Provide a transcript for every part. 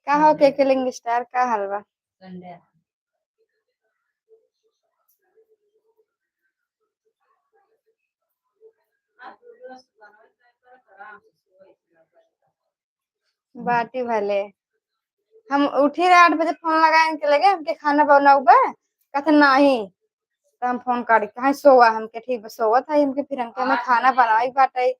का हो के किलिंग स्टार का हलवा। बाटी भले हम उठी रहे 8 बजे फोन लगाए के लगे हमके खाना बनाऊ बा कहते नहीं। तो हम फोन कर के सोवा हमके ठीक बा सोवा था हमके फिर हमके हमें खाना बनाई बाटे।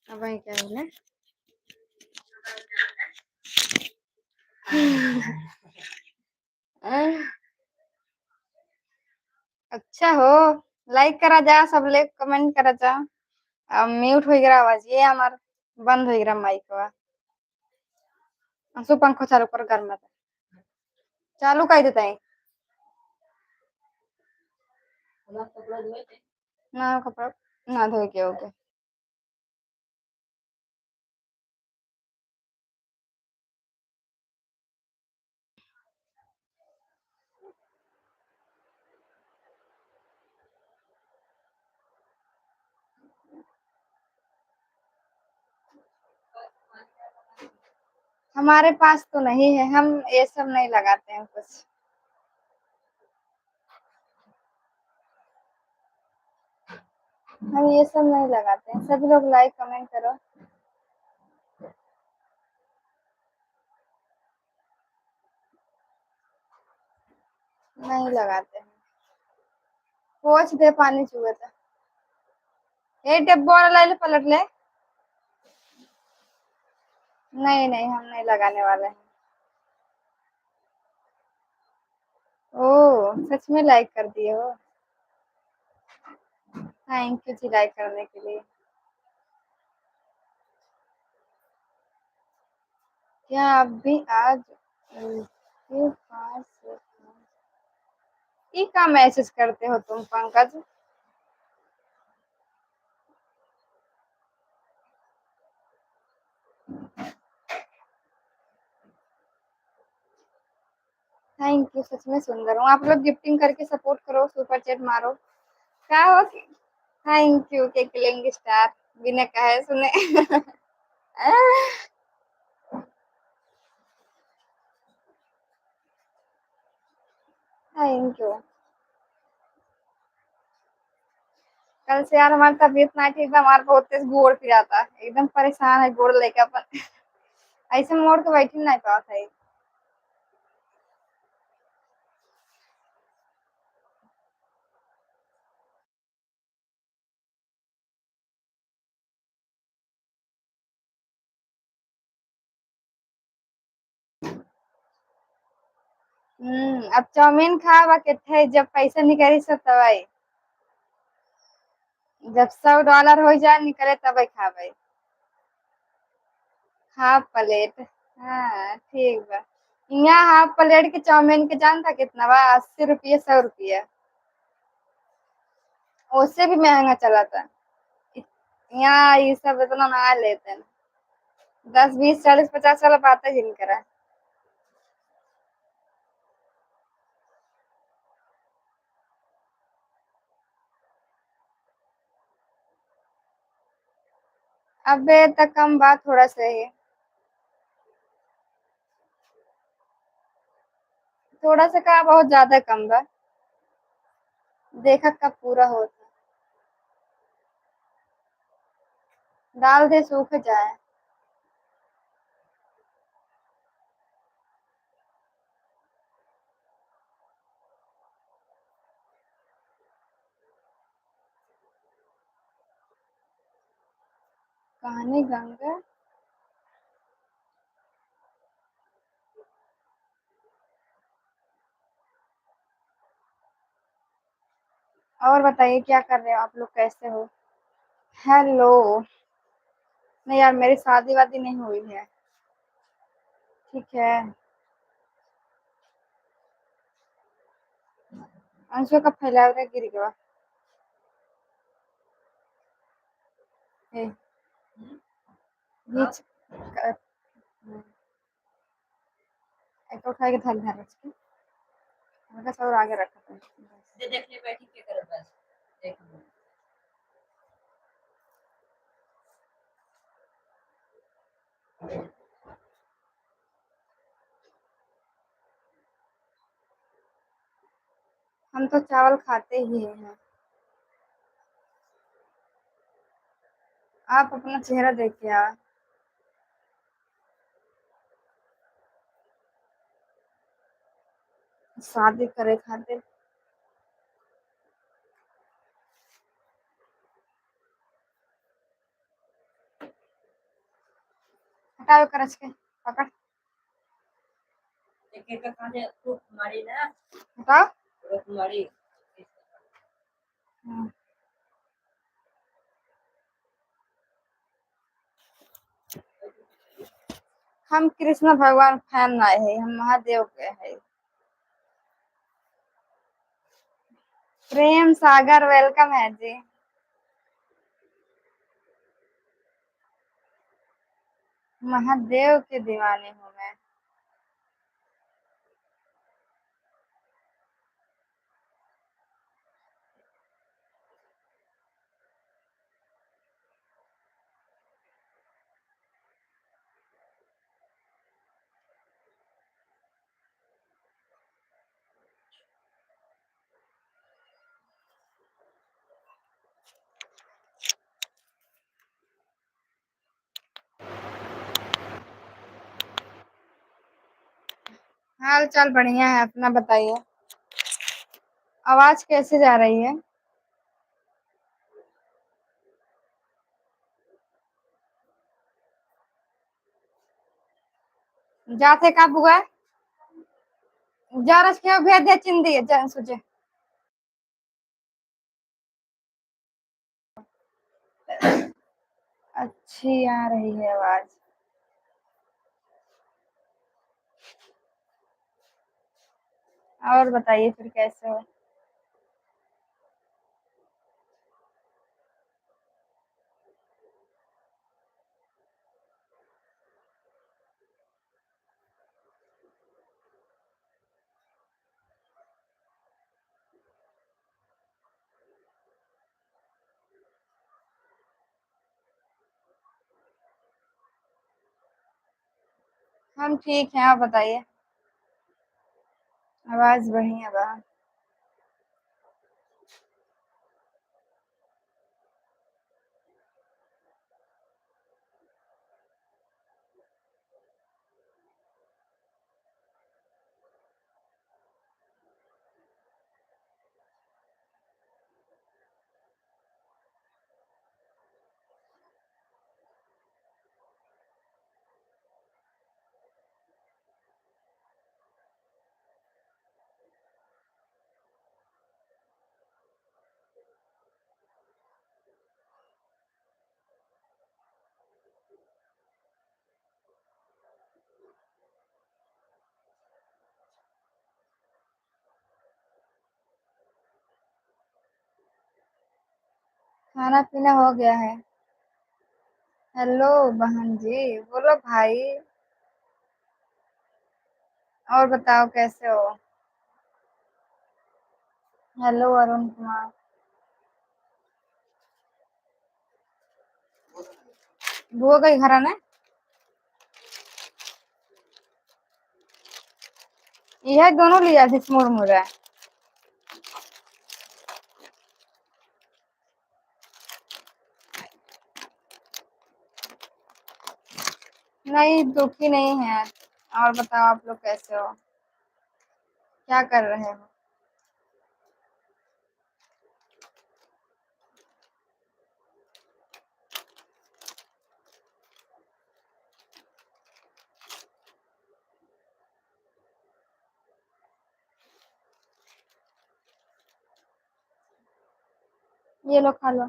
अब वही क्या बोले अच्छा हो लाइक करा जा सब ले कमेंट करा जा। अब म्यूट हो गया आवाज ये हमार बंद हो गया माइक वा। असु पंखो चालू कर घर में चालू कर देता है ना कपड़ा ना धो के ओके। हमारे पास तो नहीं है हम ये सब नहीं लगाते हैं कुछ। हम ये सब नहीं लगाते हैं सभी लोग लाइक कमेंट करो। नहीं लगाते हैं पोछ दे पानी चुहे था ये डब्बा वाला ले पलट ले। नहीं नहीं हम नहीं लगाने वाले हैं। ओ सच में लाइक कर दिए हो। थैंक यू जी लाइक करने के लिए। क्या आप भी आज के पास ई का मैसेज करते हो तुम पंकज। थैंक यू सच में सुंदर हूँ आप लोग गिफ्टिंग करके सपोर्ट करो सुपर चैट मारो। क्या हो थैंक यू के किलिंग स्टार बिना कहे सुने थैंक यू। कल से यार हमारी तबीयत ना ठीक था, हमारा बहुत तेज गोड़ पिराता, एकदम परेशान है गोड़ लेके अपन। ऐसे मोड़ के बैठी नहीं पाता है। अब चाउमीन खावा के जब पैसा निकली सब तब, जब $100 हो जाए निकले तब खावे। Half plate. हाँ ठीक बा। यहाँ हाफ प्लेट के चाउमीन के जानता कितना बा? 80 रुपये, 100 रुपये। उससे भी महंगा चला था। यहाँ ये सब इतना ना लेते हैं। 10, 20, 40, 50 वाला बात है जिनका। अबे तक कम बात थोड़ा सा ही। थोड़ा सा का बहुत ज्यादा कम बा। देखा कब पूरा होता। डाल दे सूख जाए। कहानी गंगा। और बताइए क्या कर रहे हो आप लोग, कैसे हो? हेलो। नहीं यार, मेरी शादी वादी नहीं हुई है। ठीक है। अंशु का फैला गिर गया। ए, नीच एक उठा के धर धर उसकी। हल्का सा और आगे रखा था। दे देख ले बैठी के कर बस। देख लो। हम तो चावल खाते ही हैं। आप अपना चेहरा देखिए यार। शादी करे खातिर। हटाओ करच के पकड़। एक एक खाने खूब मारी ना। हटाओ। खूब मारी। हम कृष्ण भगवान फैन नहीं है, हम महादेव के है। प्रेम सागर वेलकम है जी। महादेव के दीवाने हूँ मैं। हाल चाल बढ़िया है, अपना बताइए। आवाज कैसे जा रही है? जाते कब हुआ? जा रस के भेज दे चिंदी जन सोचे। अच्छी आ रही है आवाज। और बताइए फिर कैसे हो? हम ठीक हैं, आप बताइए। आवाज बढ़िया बा। खाना पीना हो गया है। हेलो बहन जी, बोलो भाई। और बताओ कैसे हो। हेलो अरुण कुमार। बुआ का घर आना। यह दोनों लिया थी मुरमुरा। नहीं दुखी नहीं है। और बताओ आप लोग कैसे हो, क्या कर रहे हो। ये लो खा लो।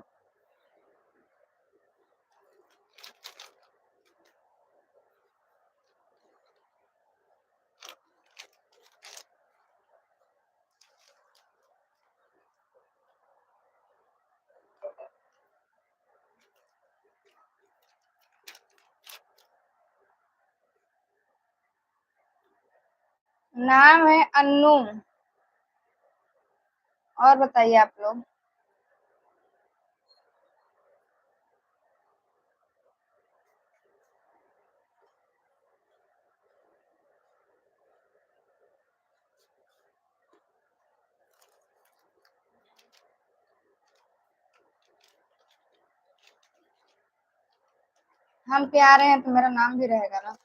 नाम है अन्नू। और बताइए आप लोग। हम पे आ रहे हैं तो मेरा नाम भी रहेगा ना।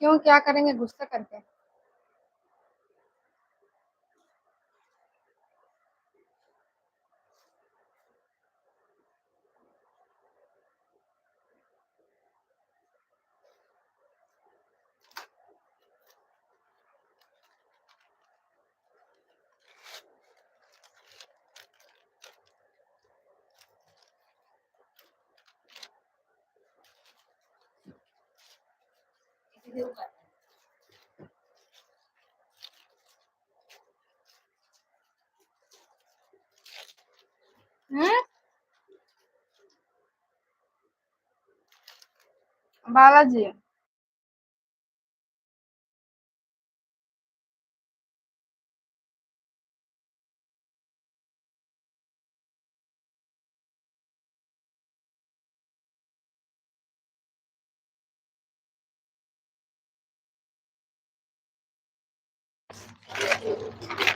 क्यों, क्या करेंगे गुस्सा करके। हम्म। बालाजी।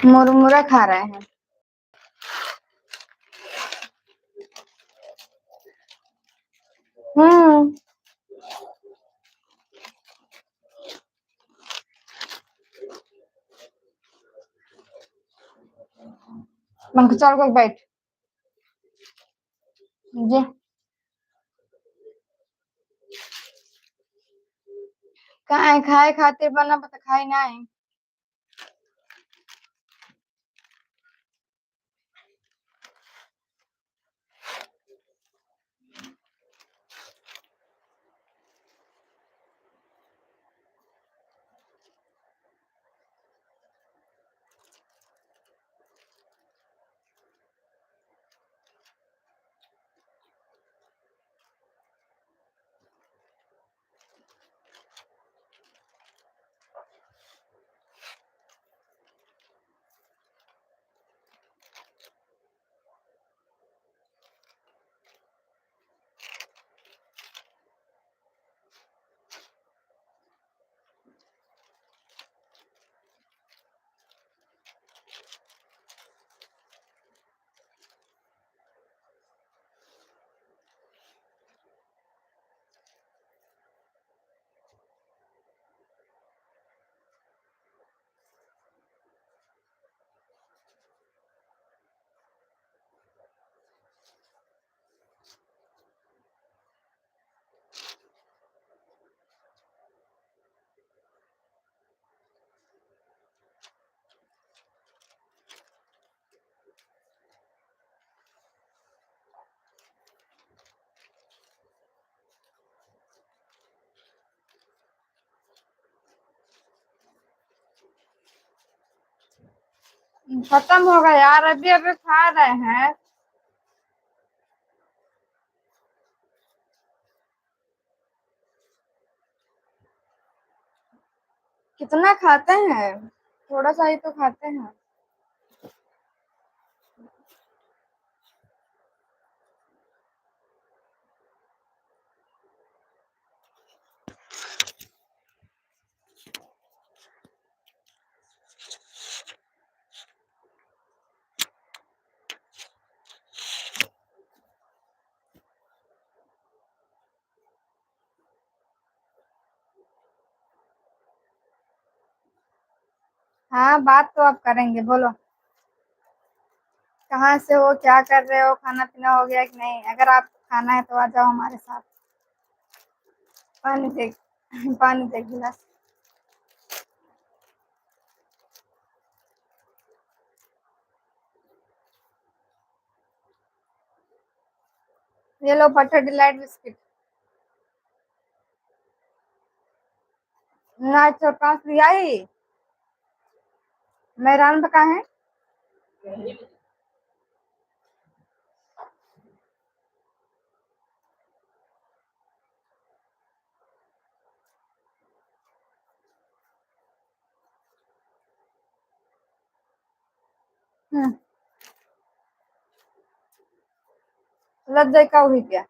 मुरमुरा खा रहे हैं। हम्म। पंख चल कर बैठ। जी। कहाँ खाए खातिर बना पता खाई ना है। खत्म होगा यार, अभी अभी खा रहे हैं। कितना खाते हैं, थोड़ा सा ही तो खाते हैं। हाँ, बात तो आप करेंगे, बोलो। कहाँ से हो, क्या कर रहे हो, खाना पीना हो गया कि नहीं? अगर आप खाना है तो आ जाओ हमारे साथ। पानी दे। पानी दे गिलास। ये लो बटर डिलाइट बिस्किट। ना छोटा कहाँ से लिया ही? मेहरान का है। हम्म। लग जाए का हुई क्या?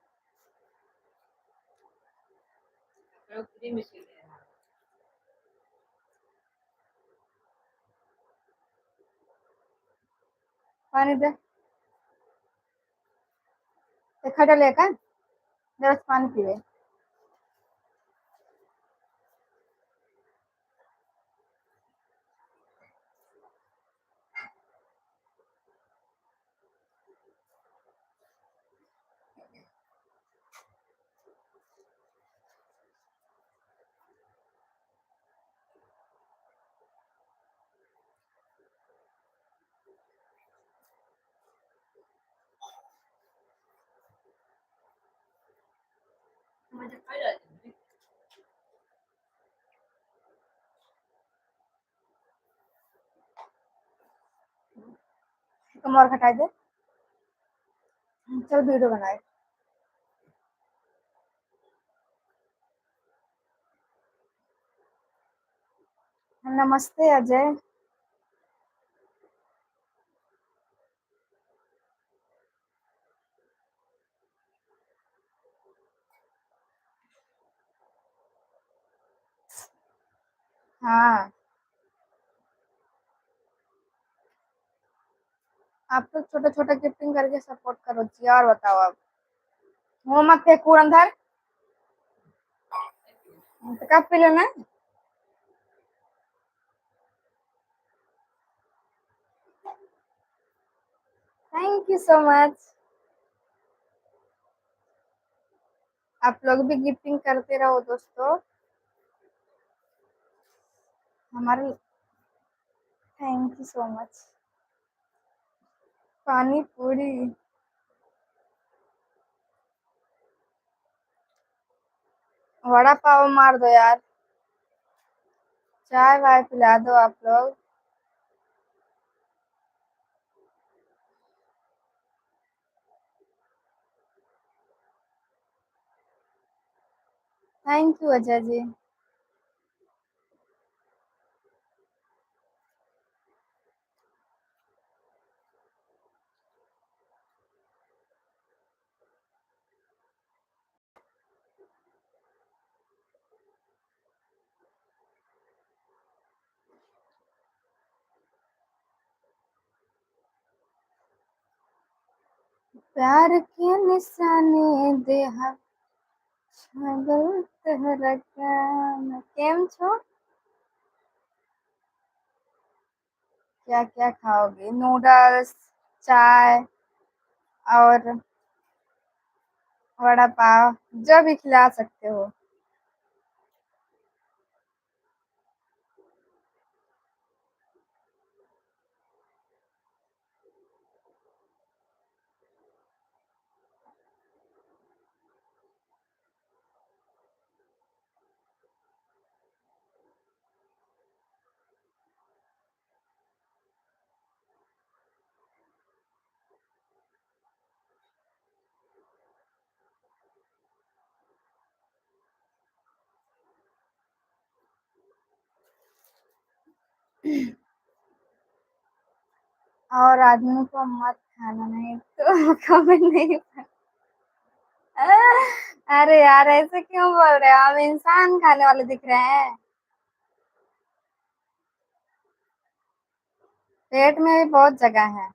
पानी दे। खटा लेकर जरा सा पानी पीवे। कम और खटाई दे। चल वीडियो बनाए। नमस्ते अजय। हाँ, आप तो छोटे छोटे गिफ्टिंग करके सपोर्ट करो जी, और बताओ आप। वो मत फेंकू अंदर। तो कब पी लेना। Thank you so much. आप लोग भी गिफ्टिंग करते रहो दोस्तों। हमारे। Thank you so much. पानी पूरी। वड़ा पाव मार दो यार। चाय वाय पिला दो आप लोग। Thank you Ajay ji. प्यार के निशाने दे हम छागल तहरा काम। केम छो? क्या क्या खाओगे, नूडल्स, चाय और वड़ा पाव, जो भी खिला सकते हो। और आदमी को मत खाना, नहीं तो कमेंट नहीं। अरे यार ऐसे क्यों बोल रहे हो, हम इंसान खाने वाले दिख रहे हैं? पेट में भी बहुत जगह है।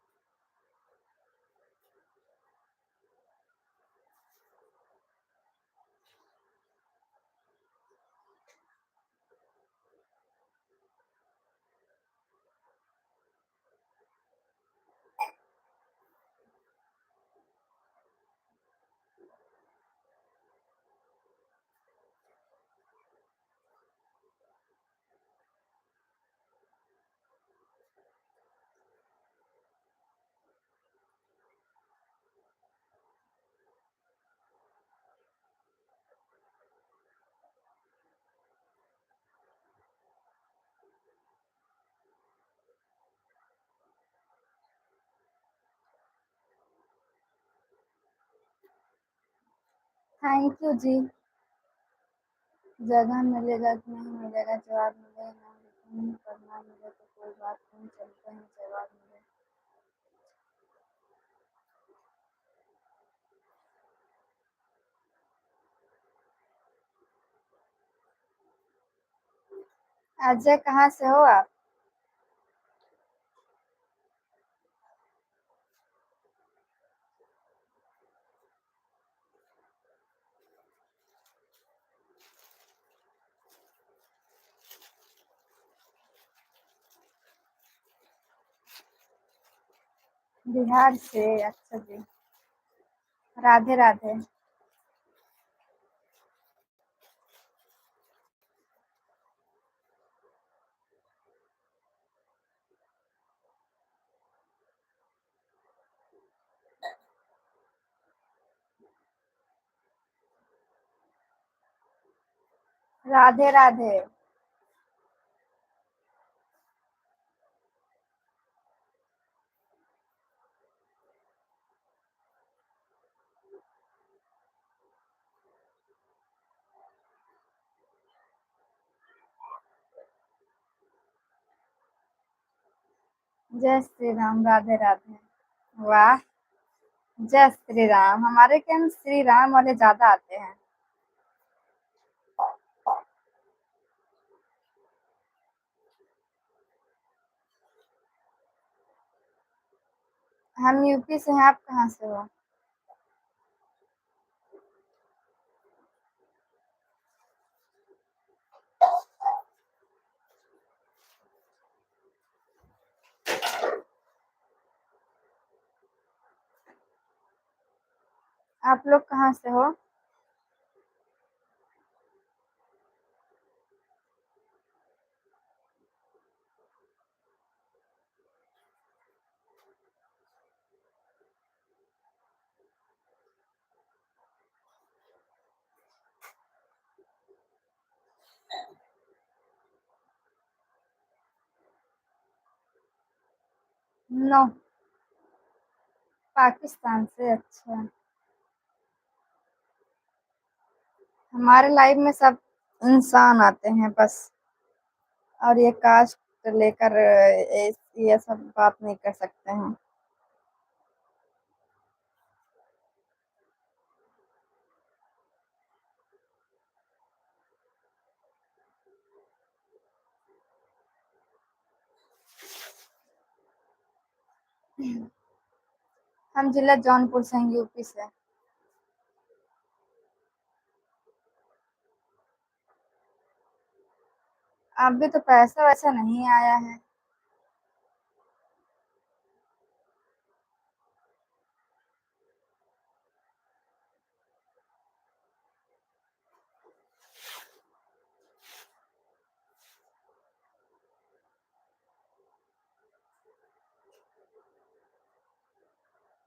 थैंक यू जी। जगह मिलेगा कि नहीं मिलेगा, जवाब मिले ना लेकिन पढ़ना मिले तो कोई बात नहीं, चलते हैं जवाब मिले। अजय कहाँ से हो आप? बिहार से, अच्छा जी। राधे राधे। राधे राधे। जय श्री राम, राधे राधे। वाह। जय श्री राम, हमारे क्या श्री राम वाले ज्यादा आते हैं। हम यूपी से हैं, आप कहाँ से हो? आप लोग कहाँ से हो? नो। पाकिस्तान से, अच्छा। हमारे लाइफ में सब इंसान आते हैं बस। और ये कास्ट लेकर ये सब बात नहीं कर सकते हैं। हम जिला जौनपुर से हैं, यूपी से। अभी तो पैसा वैसा नहीं आया है।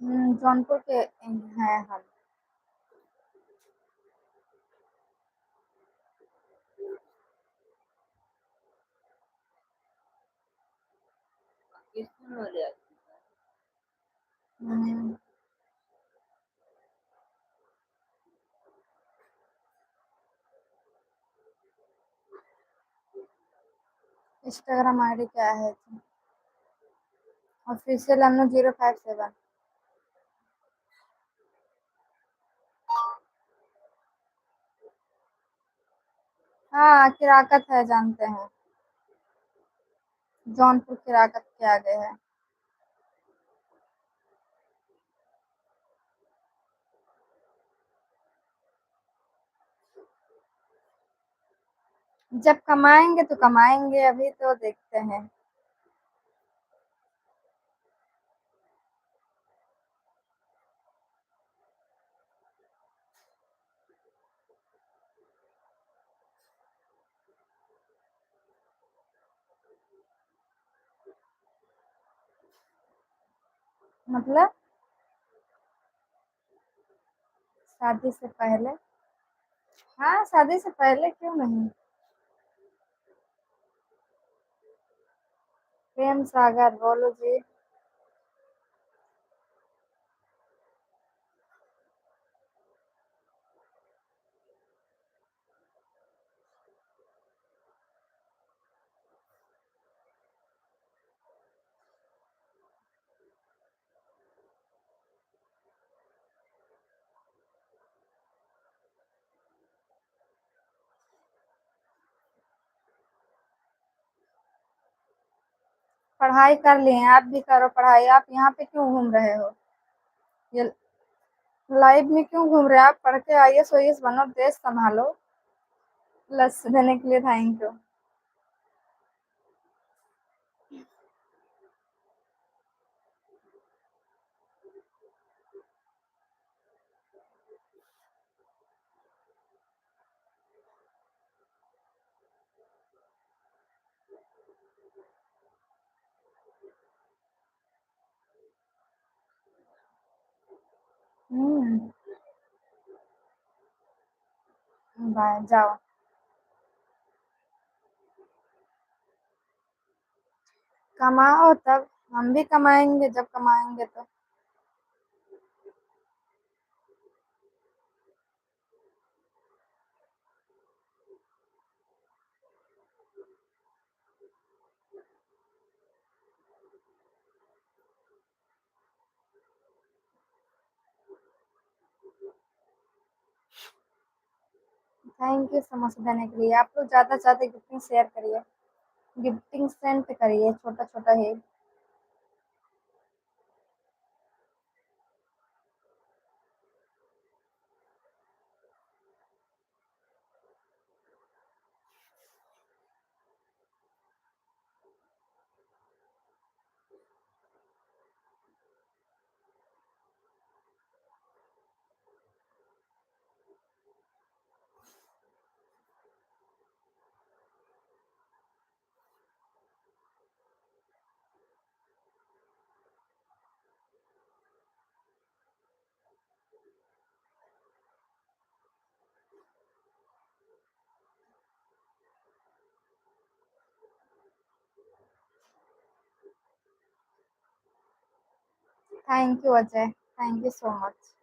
जौनपुर के हैं हम। हम्म, इंस्टाग्राम आईडी क्या है? ऑफिशियल अनु 057। हाँ किराकत है, जानते हैं। जौनपुर किराकत के आगे है। जब कमाएंगे तो कमाएंगे, अभी तो देखते हैं। मतलब शादी से पहले। हाँ शादी से पहले क्यों नहीं। प्रेम सागर बोलो जी। पढ़ाई कर लिए, आप भी करो पढ़ाई। आप यहाँ पे क्यों घूम रहे हो? ये लाइव में क्यों घूम रहे हो? आप पढ़ के आईएएस ओएएस बनो, देश संभालो। प्लस देने के लिए थैंक यू। बाय, जाओ। कमाओ तब हम भी कमाएंगे, जब कमाएंगे तो। थैंक यू सो मच देने के लिए। आप लोग ज्यादा से ज्यादा गिफ्टिंग शेयर करिए, गिफ्टिंग सेंड करिए, छोटा छोटा है। Thank you Ajay, thank you so much.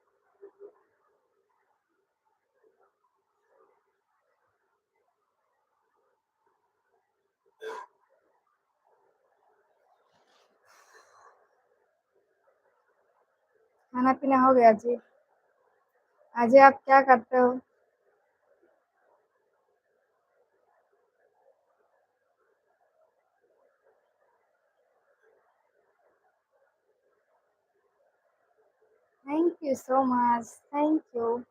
खाना पीना हो गया जी? अजय आप क्या करते हो? Thank you so much, thank you.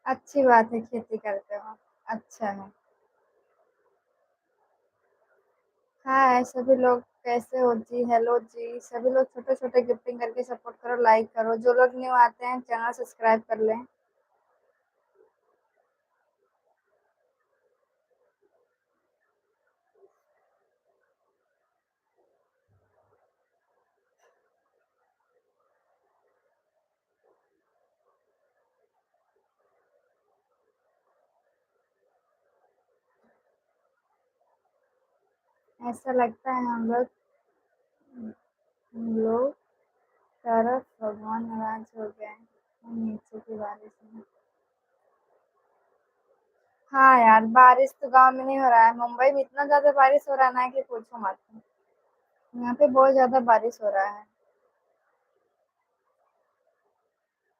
अच्छी बात है, खेती करते हो, अच्छा है। हाय सभी लोग, कैसे हो जी? हेलो जी सभी लोग, छोटे छोटे गिफ्टिंग करके सपोर्ट करो, लाइक करो। जो लोग न्यू आते हैं चैनल सब्सक्राइब कर लें। ऐसा लगता है हम लोग तरफ भगवान नाराज हो गए हम नीचे की बारिश में। हाँ यार, बारिश तो गांव में नहीं हो रहा है, मुंबई में इतना ज्यादा बारिश हो रहा है ना कि पूछो मत। यहाँ पे बहुत ज्यादा बारिश हो रहा है।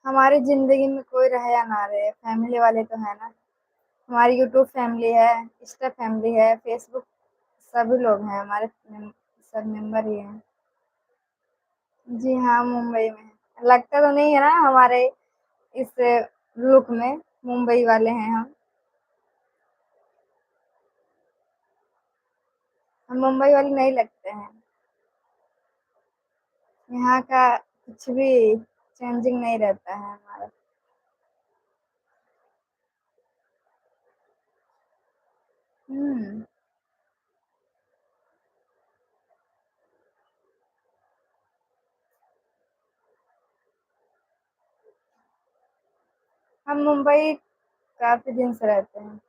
हमारी जिंदगी में कोई रहे या ना रहे, फैमिली वाले तो है ना। हमारी यूट्यूब फैमिली है, इंस्टा फैमिली है, फेसबुक, सभी लोग हैं हमारे सब मेंबर ही हैं। जी हाँ, मुंबई में लगता तो नहीं है ना हमारे इस लुक में मुंबई वाले हैं हम। हम मुंबई वाले नहीं लगते हैं। यहाँ का कुछ भी चेंजिंग नहीं रहता है हमारा। हम्म। हम मुंबई काफी दिन से रहते हैं।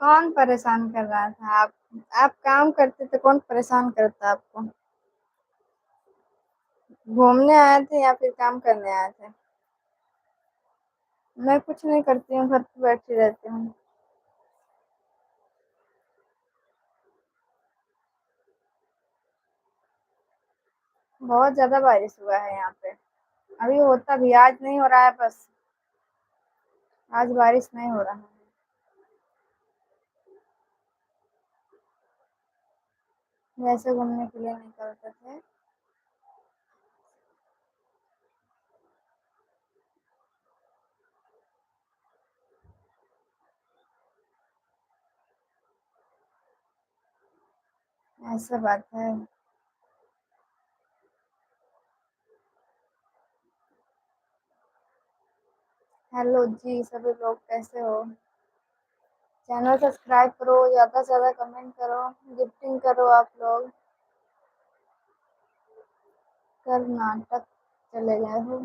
कौन परेशान कर रहा था आप काम करते थे, कौन परेशान करता आपको? घूमने आए थे या फिर काम करने आए थे? मैं कुछ नहीं करती हूँ, घर पे बैठी रहती हूँ। बहुत ज्यादा बारिश हुआ है यहाँ पे। अभी होता भी, आज नहीं हो रहा है बस। आज बारिश नहीं हो रहा है। वैसे घूमने के लिए निकलते थे। ऐसा बात है। हेलो जी सभी लोग, कैसे हो? चैनल सब्सक्राइब करो, ज्यादा से ज्यादा कमेंट करो, गिफ्टिंग करो आप लोग। कर्नाटक चले गए हो?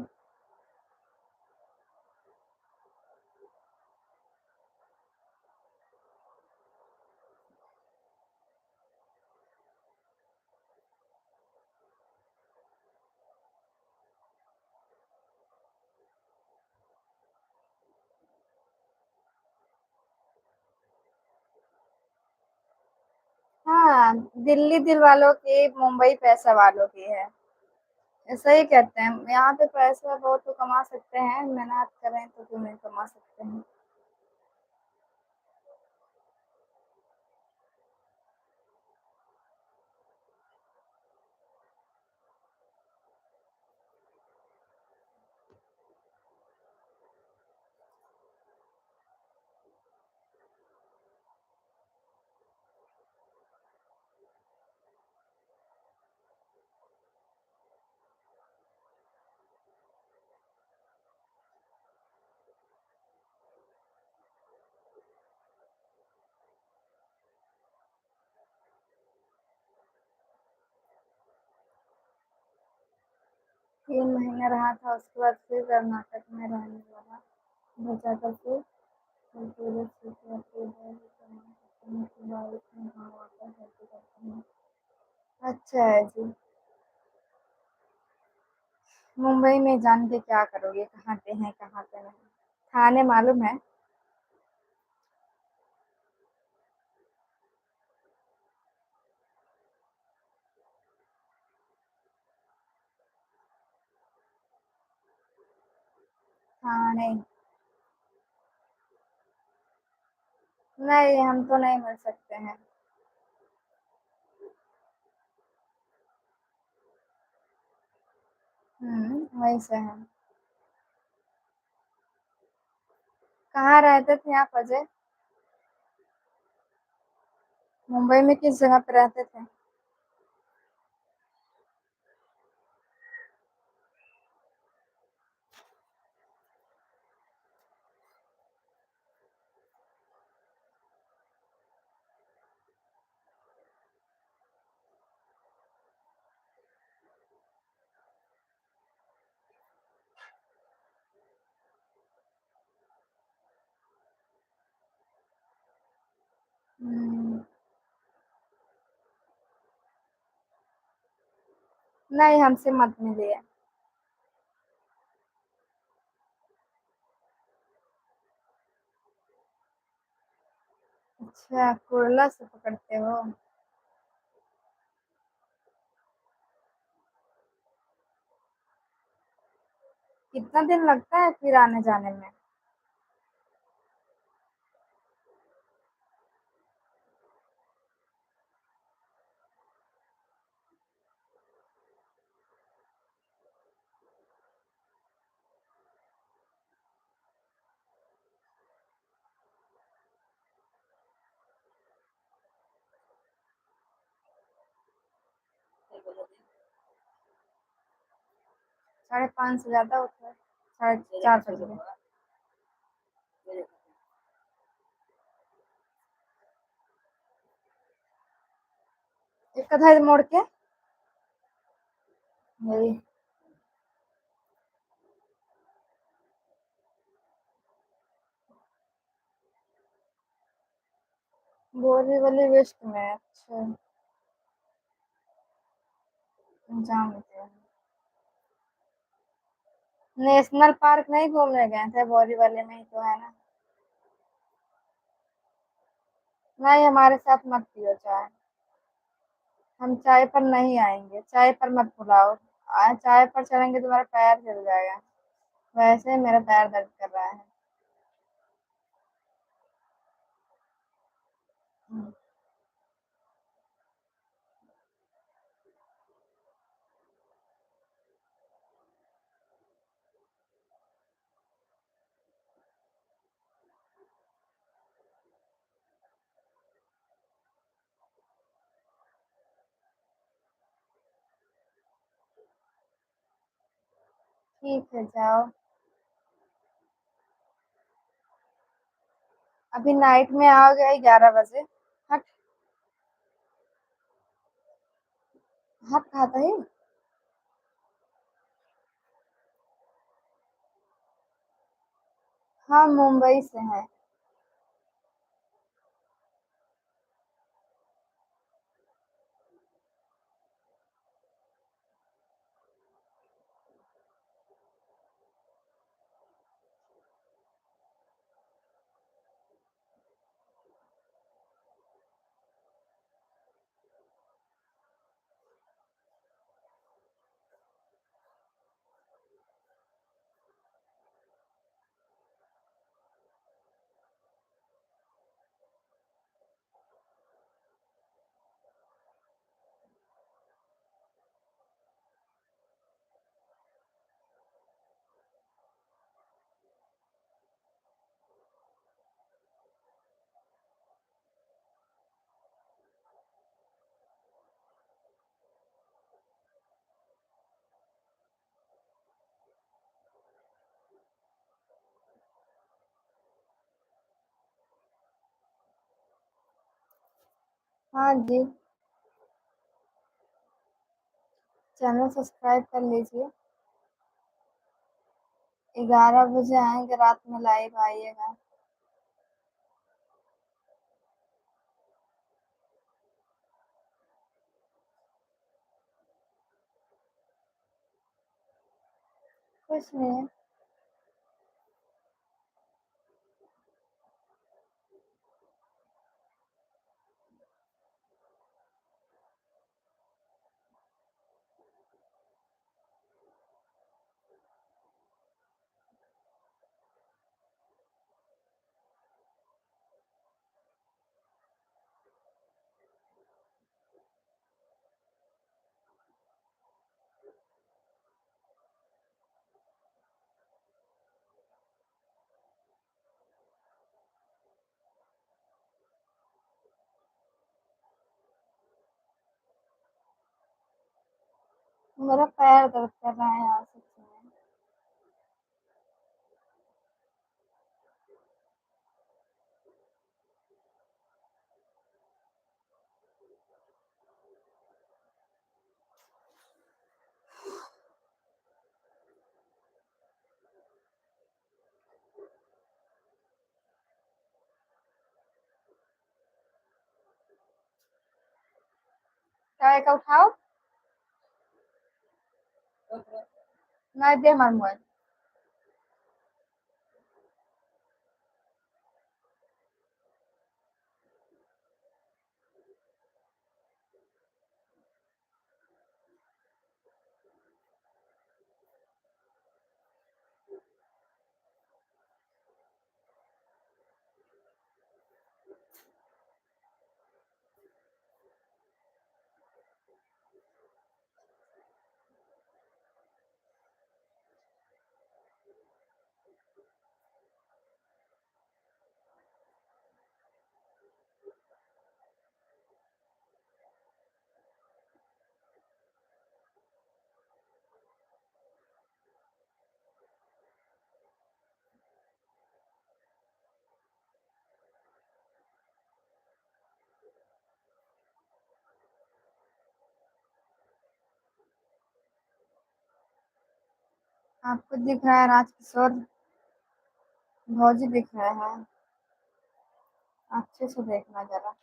हाँ, दिल्ली दिल वालों की, मुंबई पैसा वालों की है। ऐसा ही कहते हैं, यहाँ पे पैसा बहुत तो कमा सकते हैं, मेहनत करें तो क्यों नहीं कमा सकते हैं। तीन महीने रहा था, उसके बाद फिर कर्नाटक में रहने लगा। बचा तो फिर पूरे सीख रहती है के बाद इसमें हाँ वापस ऐसे करते हैं। अच्छा है जी। मुंबई में जान के क्या करोगे, कहाँ पे हैं कहाँ पे नहीं? थाने मालूम है? थाने? नहीं, हम तो नहीं मिल सकते हैं। वही से है। कहाँ रहते थे आप अजय? मुंबई में किस जगह पे रहते थे? नहीं, हमसे मत मिलिए। अच्छा, कुर्ला से पकड़ते हो? कितना दिन लगता है फिर आने जाने में? 5:30 से ज्यादा होता है। 4:30 बज गए। एक कथा मोड़ के यही। बोरीवली वेस्ट में, अच्छा। जानते हैं। नेशनल पार्क नहीं घूमने गए थे? बोरीवली में ही तो है ना। नहीं, हमारे साथ मत पियो चाय। हम चाय पर नहीं आएंगे, चाय पर मत बुलाओ। चाय पर चलेंगे तुम्हारा पैर जल जाएगा। वैसे ही मेरा पैर दर्द कर रहा है। हम्म, ठीक है, जाओ। अभी नाइट में आओगे 11 बजे। हट। हट खाता ही। हाँ, मुंबई से है। हाँ जी। चैनल सब्सक्राइब कर लीजिए। 11 बजे आएंगे, रात में लाइव आइएगा। कुछ नहीं। मेरा पैर दर्द कर रहा है यार, सच में। चाय का उठाओ। नहीं दे हमारा मोबाइल। आपको दिख रहा है राजकिशोर भौजी दिख रहे हैं। अच्छे से देखना जरा।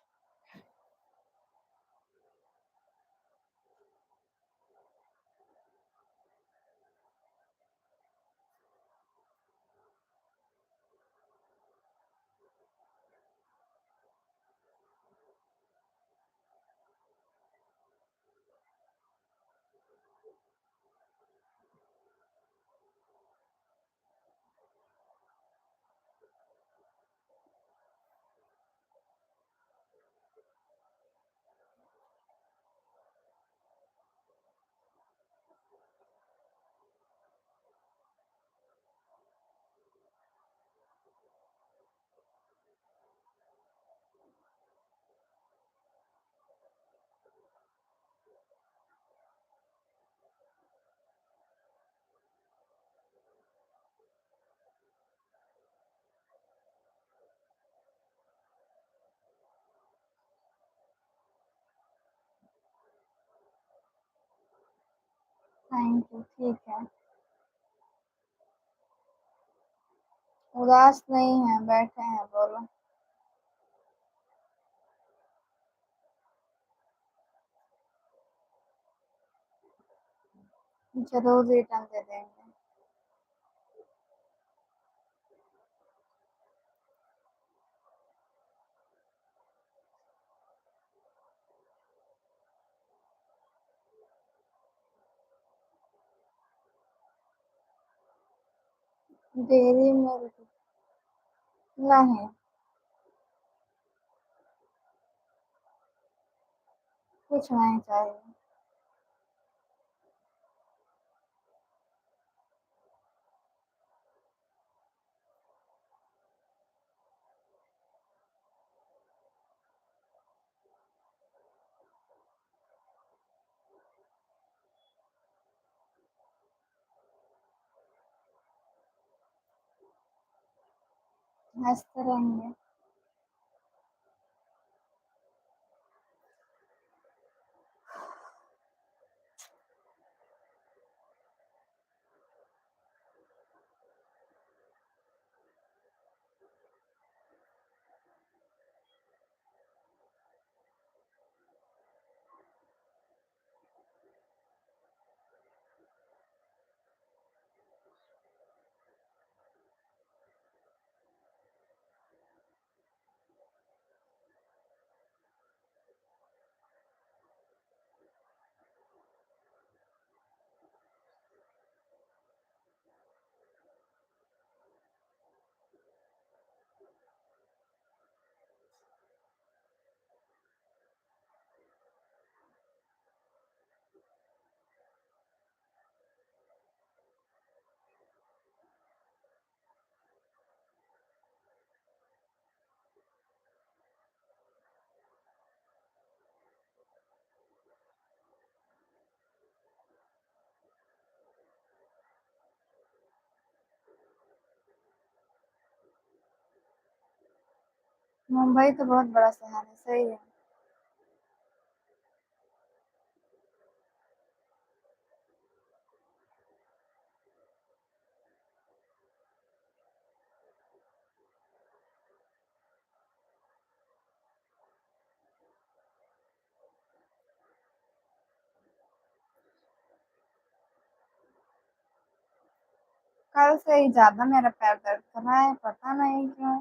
थैंक यू, ठीक है। उदास नहीं है, बैठे हैं, बोलो। जरूर रिटर्न दे देंगे। देरी में नहीं, कुछ नहीं चाहिए। हंसते रहेंगे। मुंबई तो बहुत बड़ा शहर है, सही है। कल से ही ज्यादा मेरा पैर दर्द कर रहा है, पता नहीं क्यों।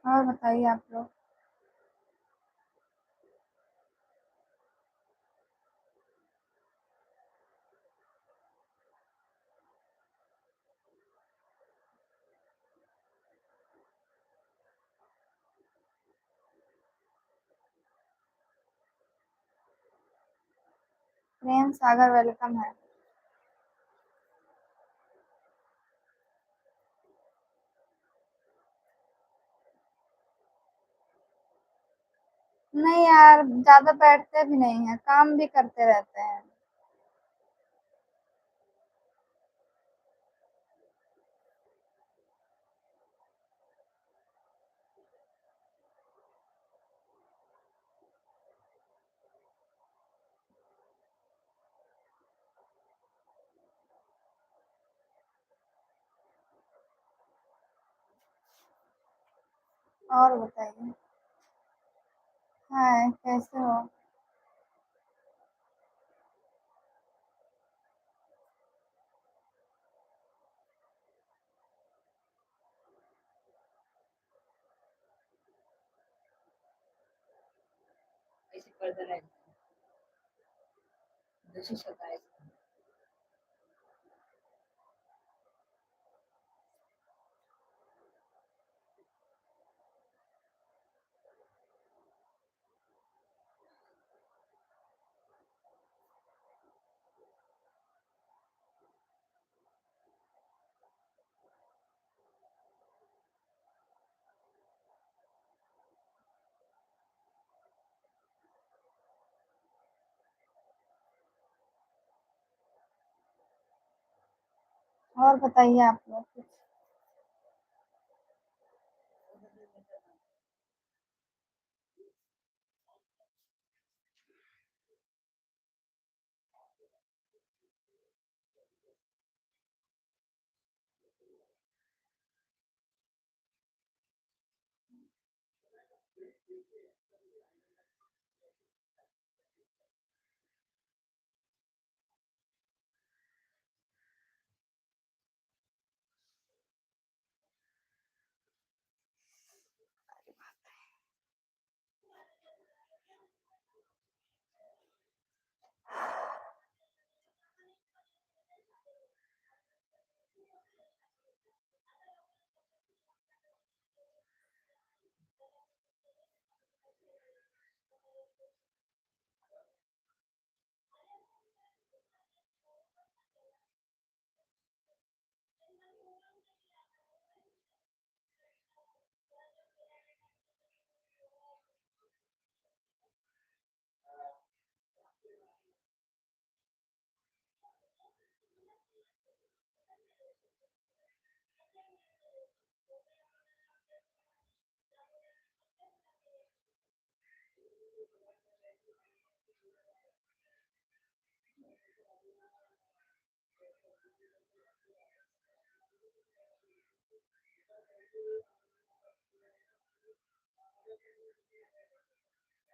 और बताइए आप लोग। प्रेम सागर वेलकम है। नहीं यार, ज्यादा बैठते भी नहीं है, काम भी करते रहते हैं। और बताइए। हाय, कैसे हो? और बताइए आप लोग कुछ।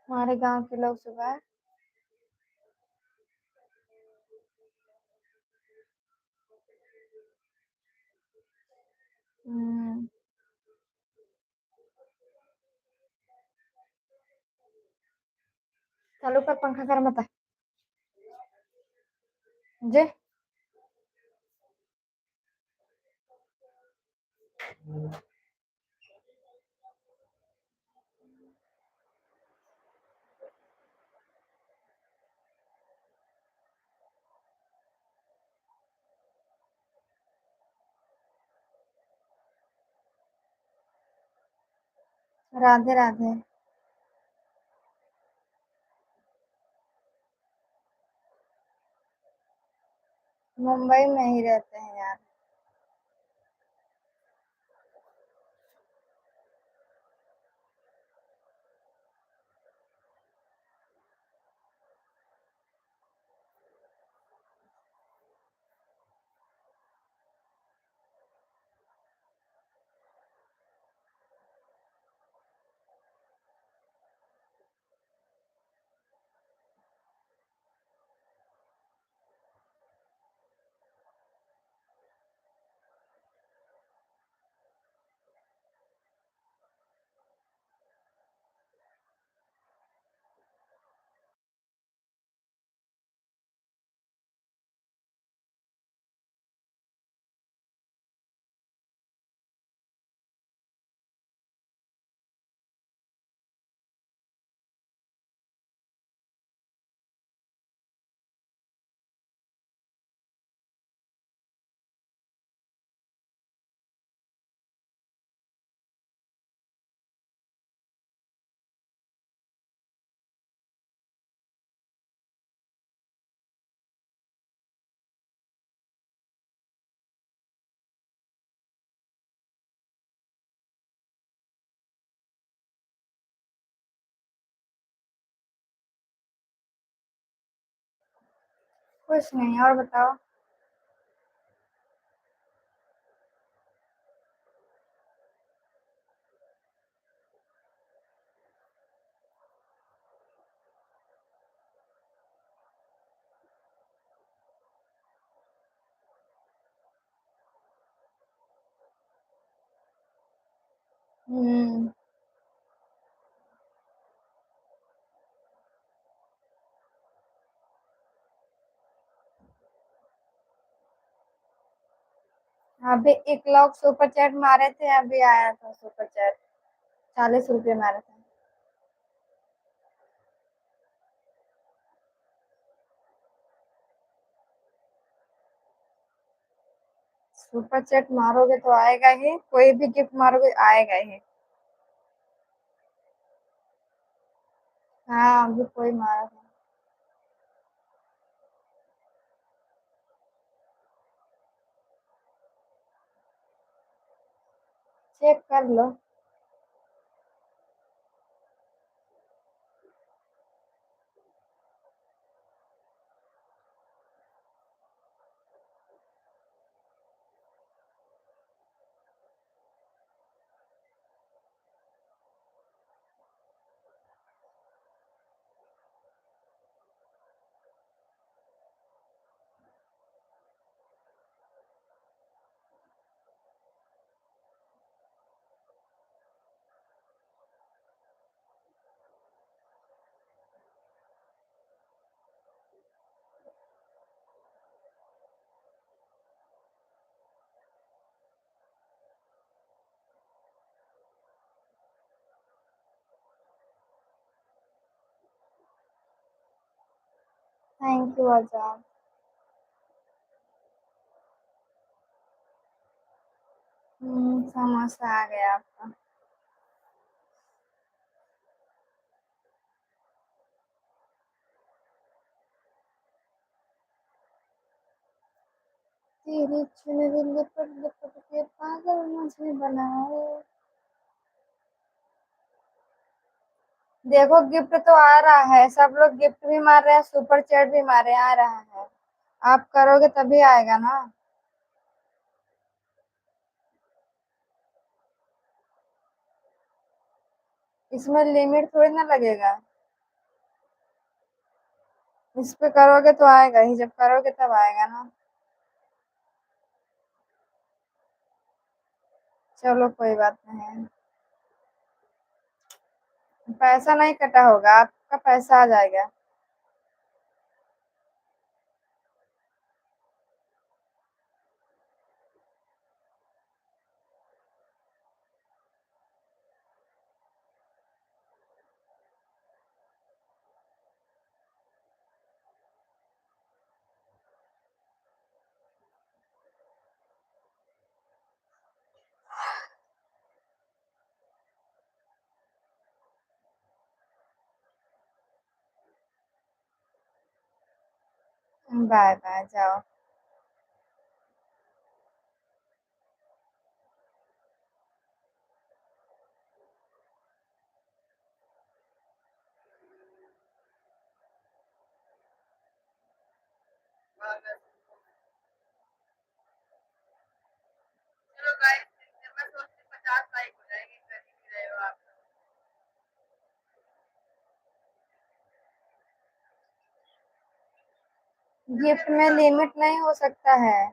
हमारे गांव के लोग सुबह। हम्म। चालू कर पंखा, कर मत। जी। राधे राधे। मुंबई में ही रहते हैं यार। कुछ नहीं, और बताओ। हम्म। अभी एक लोग सुपर चैट मारे थे, अभी आया था सुपर चैट। 40 रुपये मारे थे। सुपर चैट मारोगे तो आएगा ही, कोई भी गिफ्ट मारोगे आएगा ही। हाँ, अभी कोई मारा था। चेक कर लो। थैंक यू आजाद। समोसा आ गया आपका। तेरी चुनरी लिपट लिपट के पागल मुझे बनाए। देखो, गिफ्ट तो आ रहा है, सब लोग गिफ्ट भी मार रहे हैं, सुपर चैट भी मारे, आ रहा है। आप करोगे तभी आएगा ना। इसमें लिमिट थोड़ी ना लगेगा। इस पे करोगे तो आएगा ही, जब करोगे तब आएगा ना। चलो कोई बात नहीं। पैसा नहीं कटा होगा, आपका पैसा आ जाएगा। बाय बाय, जाओ। चलो गाइस, मैं सोचती 50 लाइक हो जाएगी, कर ही नहीं रहे हो आप। गिफ्ट में लिमिट नहीं हो सकता है।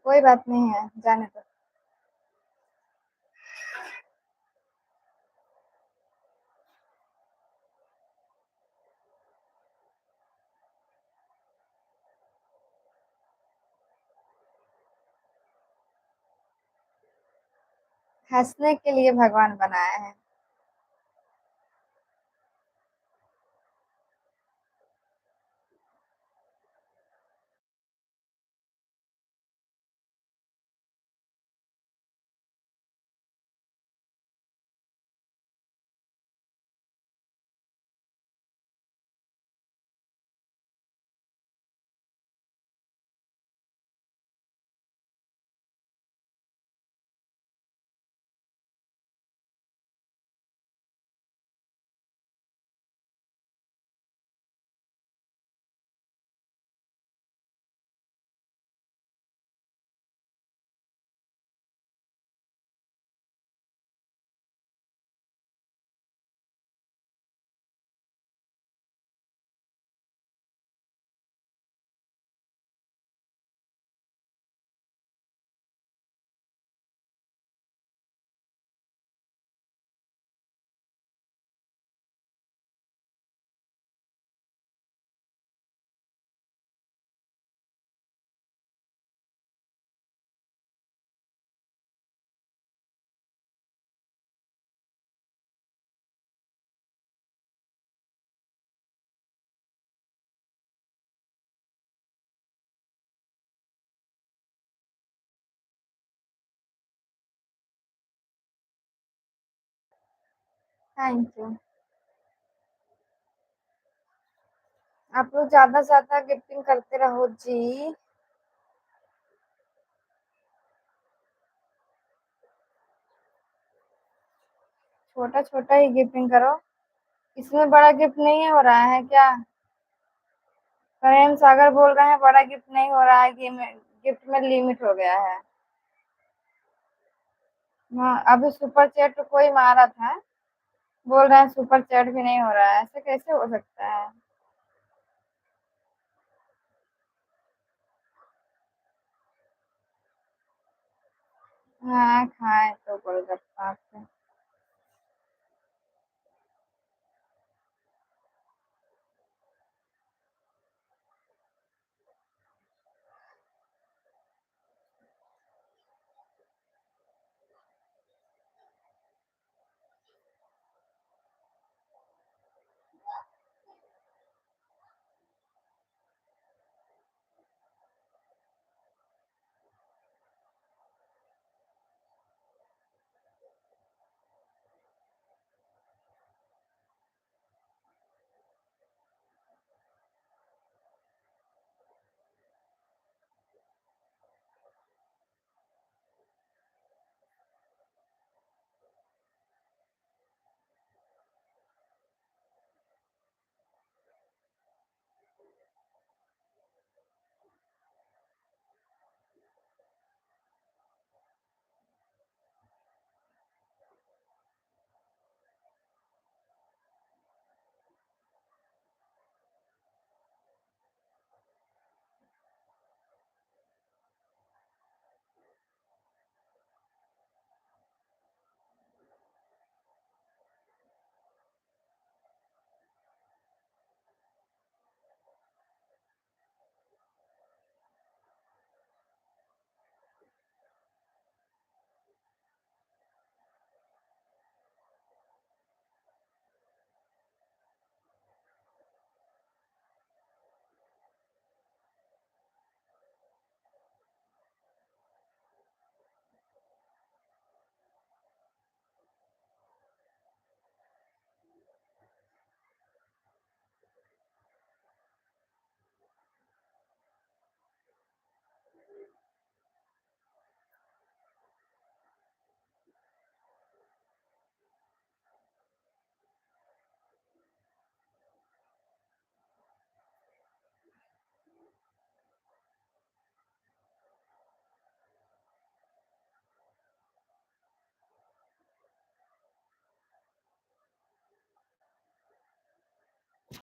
कोई बात नहीं है, जाने दो। हंसने के लिए भगवान बनाया है। Thank you. आप लोग ज्यादा से ज्यादा गिफ्टिंग करते रहो जी। छोटा छोटा ही गिफ्टिंग करो। इसमें बड़ा गिफ्ट नहीं हो रहा है क्या? प्रेम सागर बोल रहे हैं बड़ा गिफ्ट नहीं हो रहा है कि गिफ्ट में लिमिट हो गया है। हाँ, अभी सुपर चैट तो कोई मारा था, बोल रहे हैं सुपर चैट भी नहीं हो रहा है, ऐसे कैसे हो सकता है? हाँ, खाए तो गोलगप्पा।